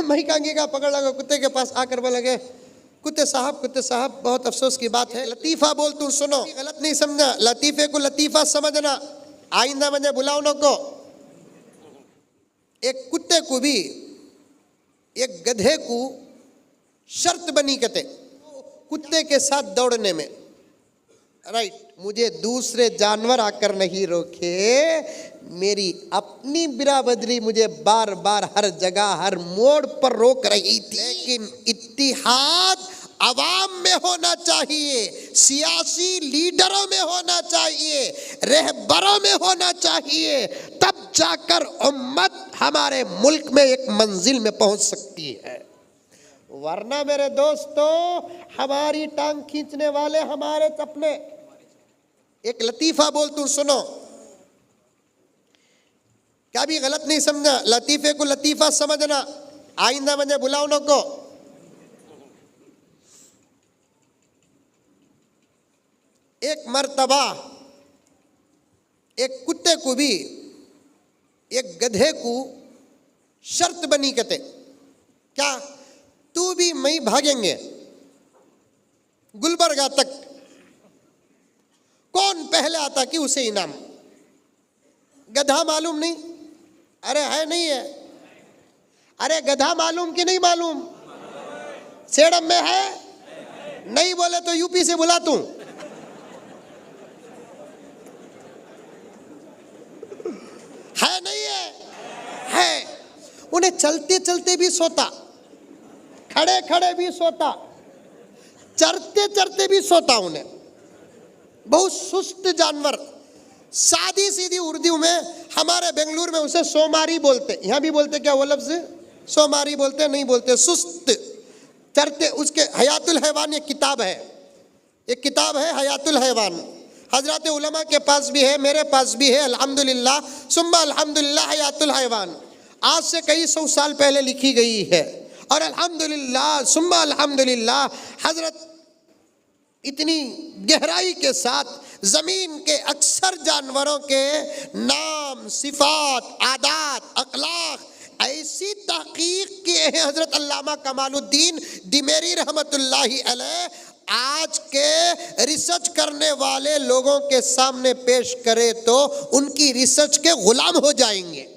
महिकांगी का पकड़ लगा, कुत्ते के पास आकर बोले, कुत्ते साहब बहुत अफसोस की बात है, लतीफ़ा बोल तू सुनो, गलत नहीं समझना, लतीफ़े को लतीफ़ा समझना, आइंदा मुझे बुलाओ न को। एक कुत्ते को भी एक गधे को शर्त बनी कहते कुत्ते के साथ दौड़ने में, राइट, मुझे दूसरे जानवर आकर नहीं रोके, मेरी अपनी बिराबदरी मुझे बार बार हर जगह हर मोड़ पर रोक रही थी। लेकिन इत्तिहाद अवाम में होना चाहिए, सियासी लीडरों में होना चाहिए, रहबरों में होना चाहिए, तब जाकर उम्मत हमारे मुल्क में एक मंजिल में पहुंच सकती है। वरना मेरे दोस्तों, हमारी टांग खींचने वाले हमारे चपने। एक लतीफ़ा बोल तू सुनो, क्या भी गलत नहीं समझना, लतीफ़े को लतीफ़ा समझना, आइंदा मुझे बुलाओ न को। एक मर्तबा एक कुत्ते को भी एक गधे को शर्त बनी कहते, क्या तू भी मैं भागेंगे गुलबर्गा तक, कौन पहले आता कि उसे इनाम। गधा मालूम नहीं, अरे है नहीं है, अरे गधा मालूम कि नहीं मालूम, सेडम में है, नहीं बोले तो यूपी से बुला तू। है नहीं है, उन्हें चलते चलते भी सोता, खड़े खड़े भी सोता, चरते चरते भी सोता, उन्हें बहुत सुस्त जानवर। सादी सीधी उर्दू में हमारे बेंगलुरु में उसे सोमारी बोलते, यहाँ भी बोलते क्या वो लफ्ज, सोमारी बोलते, नहीं बोलते सुस्त चरते। उसके हयातुल हैवान एक किताब है, एक किताब है हयातुल हैवान, हजरत उलमा के पास भी है, मेरे पास भी है, अल्हम्दुलिल्लाह सुम्मा अल्हम्दुलिल्लाह हयातुल हैवान, आज से कई 100 साल पहले लिखी गई है। और अल्हम्दुलिल्लाह सुम्मा अल्हम्दुलिल्लाह हजरत इतनी गहराई के साथ ज़मीन के अक्सर जानवरों के नाम, सिफात, आदात, अखलाक ऐसी तहकीक किए हैं हजरत अल्लामा कमालुद्दीन दिमेरी रहमतुल्लाहि अलैह, आज के रिसर्च करने वाले लोगों के सामने पेश करे तो उनकी रिसर्च के गुलाम हो जाएंगे।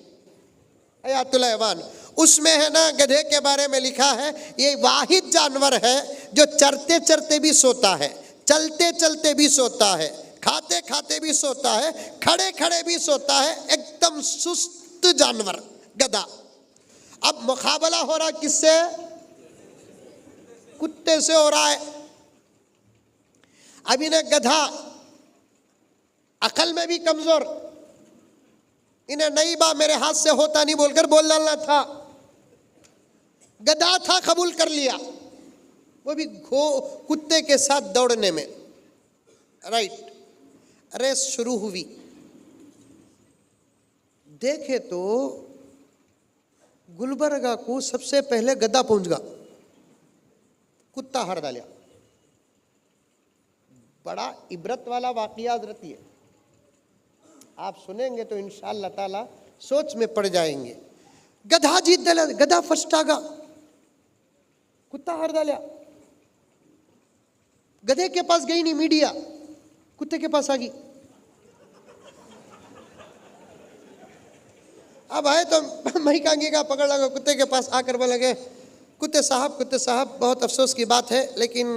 हयातुल हैवान उसमें है ना, गधे के बारे में लिखा है, ये वाहिद जानवर है जो चरते चरते भी सोता है, चलते चलते भी सोता है, खाते खाते भी सोता है, खड़े खड़े भी सोता है, एकदम सुस्त जानवर गधा। अब मुकाबला हो रहा किससे, कुत्ते से हो रहा है। अब इन्हें गधा अकल में भी कमजोर, इन्हें नहीं बा मेरे हाथ से होता नहीं बोलकर बोल डालना था, गधा था कबूल कर लिया, वो भी कुत्ते के साथ दौड़ने में, राइट। रेस शुरू हुई, देखे तो गुलबर्गा को सबसे पहले गधा पहुंच गया, कुत्ता हार डालिया। बड़ा इबरत वाला वाकया हजरत है, आप सुनेंगे तो इंशाअल्लाह ताला सोच में पड़ जाएंगे। गधा जीत डाला, गधा फर्स्ट आ गया, कुत्ता हार डालिया। गधे के पास गई नहीं मीडिया, कुत्ते के पास आ गई। अब आए तो महिकांगी का पकड़ लगा, कुत्ते के पास आकर बोले, कुत्ते साहब बहुत अफसोस की बात है, लेकिन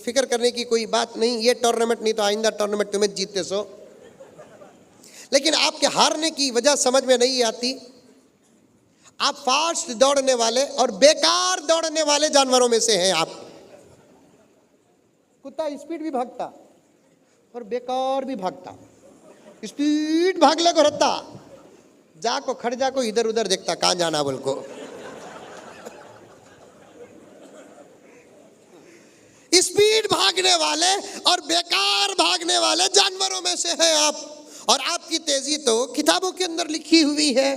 फिक्र करने की कोई बात नहीं, ये टूर्नामेंट नहीं तो आइंदा टूर्नामेंट तुम्हें जीतते सो। लेकिन आपके हारने की वजह समझ में नहीं आती, आप फास्ट दौड़ने वाले और बेकार दौड़ने वाले जानवरों में से हैं आप। कुत्ता स्पीड भी भागता और बेकार भी भागता, स्पीड भागले को रहता, जाको खड़ जाको इधर उधर देखता कहां जाना बोल को। स्पीड भागने वाले और बेकार भागने वाले जानवरों में से हैं आप। और आपकी तेजी तो किताबों के अंदर लिखी हुई है,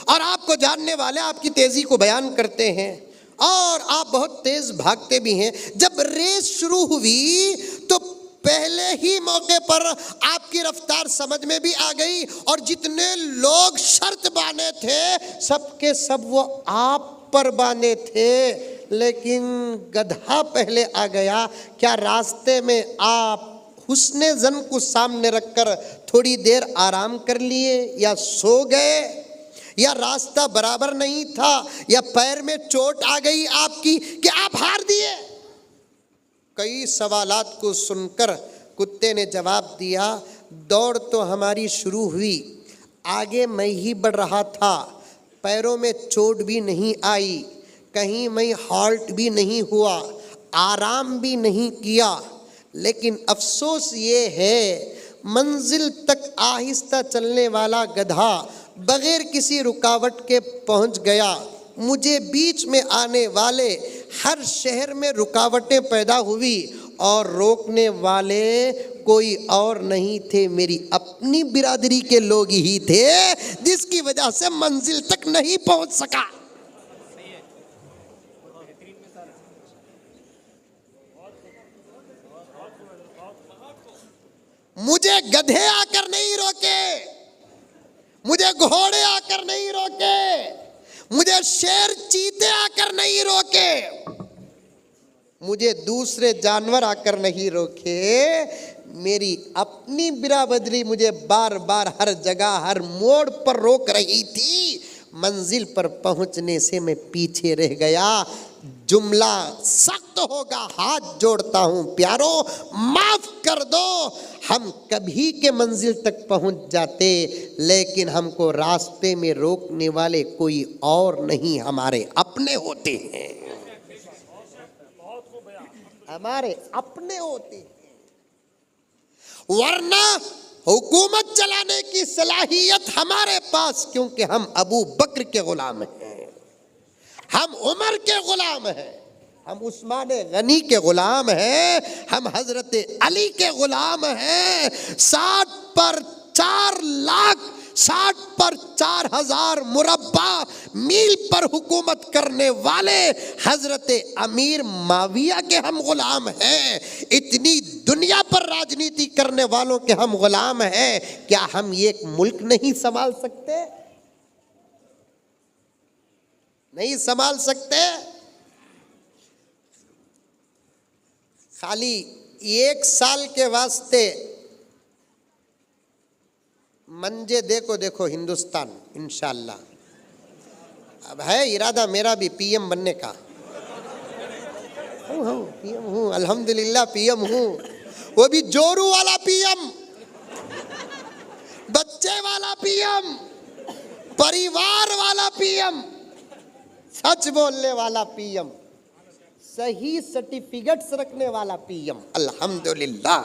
और आपको जानने वाले आपकी तेजी को बयान करते हैं, और आप बहुत तेज भागते भी हैं। जब रेस शुरू हुई तो पहले ही मौके पर आपकी रफ्तार समझ में भी आ गई, और जितने लोग शर्त बांधे थे सबके सब वो आप पर बांधे थे, लेकिन गधा पहले आ गया। क्या रास्ते में आप हुस्ने जन को सामने रखकर थोड़ी देर आराम कर लिए, या सो गए, या रास्ता बराबर नहीं था, या पैर में चोट आ गई आपकी कि आप हार दिए? कई सवालात को सुनकर कुत्ते ने जवाब दिया, दौड़ तो हमारी शुरू हुई, आगे मैं ही बढ़ रहा था, पैरों में चोट भी नहीं आई, कहीं मैं हॉल्ट भी नहीं हुआ, आराम भी नहीं किया, लेकिन अफसोस ये है मंजिल तक आहिस्ता चलने वाला गधा बगैर किसी रुकावट के पहुंच गया। मुझे बीच में आने वाले हर शहर में रुकावटें पैदा हुई और रोकने वाले कोई और नहीं थे, मेरी अपनी बिरादरी के लोग ही थे, जिसकी वजह से मंजिल तक नहीं पहुंच सका। मुझे गधे आकर नहीं रोके, मुझे घोड़े आकर नहीं रोके, मुझे शेर चीते आकर नहीं रोके, मुझे दूसरे जानवर आकर नहीं रोके, मेरी अपनी बिरादरी मुझे बार बार हर जगह हर मोड़ पर रोक रही थी। मंजिल पर पहुंचने से मैं पीछे रह गया। जुमला सख्त होगा, हाथ जोड़ता हूं प्यारो, माफ कर दो। हम कभी के मंजिल तक पहुंच जाते, लेकिन हमको रास्ते में रोकने वाले कोई और नहीं, हमारे अपने होते हैं, हमारे अपने होते हैं। वरना हुकूमत चलाने की सलाहियत हमारे पास, क्योंकि हम अबू बकर के गुलाम हैं, हम उमर के गुलाम हैं, हम उस्मान गनी के गुलाम हैं, हम हजरत अली के गुलाम हैं। 60 पर 4 लाख, 60 पर 4000 मुरब्बा मील पर हुकूमत करने वाले हजरत अमीर माविया के हम गुलाम हैं। इतनी दुनिया पर राजनीति करने वालों के हम गुलाम हैं। क्या हम एक मुल्क नहीं संभाल सकते? नहीं संभाल सकते? खाली 1 साल के वास्ते मंजे देखो देखो हिंदुस्तान, इंशाअल्लाह। अब है इरादा मेरा भी पीएम बनने का। हूँ पीएम हूँ, अल्हम्दुलिल्लाह पीएम हूँ, वो भी जोरू वाला पीएम, बच्चे वाला पीएम, परिवार वाला पीएम, सच बोलने वाला पीएम, सही सर्टिफिकेट्स रखने वाला पीएम, अल्हम्दुलिल्लाह।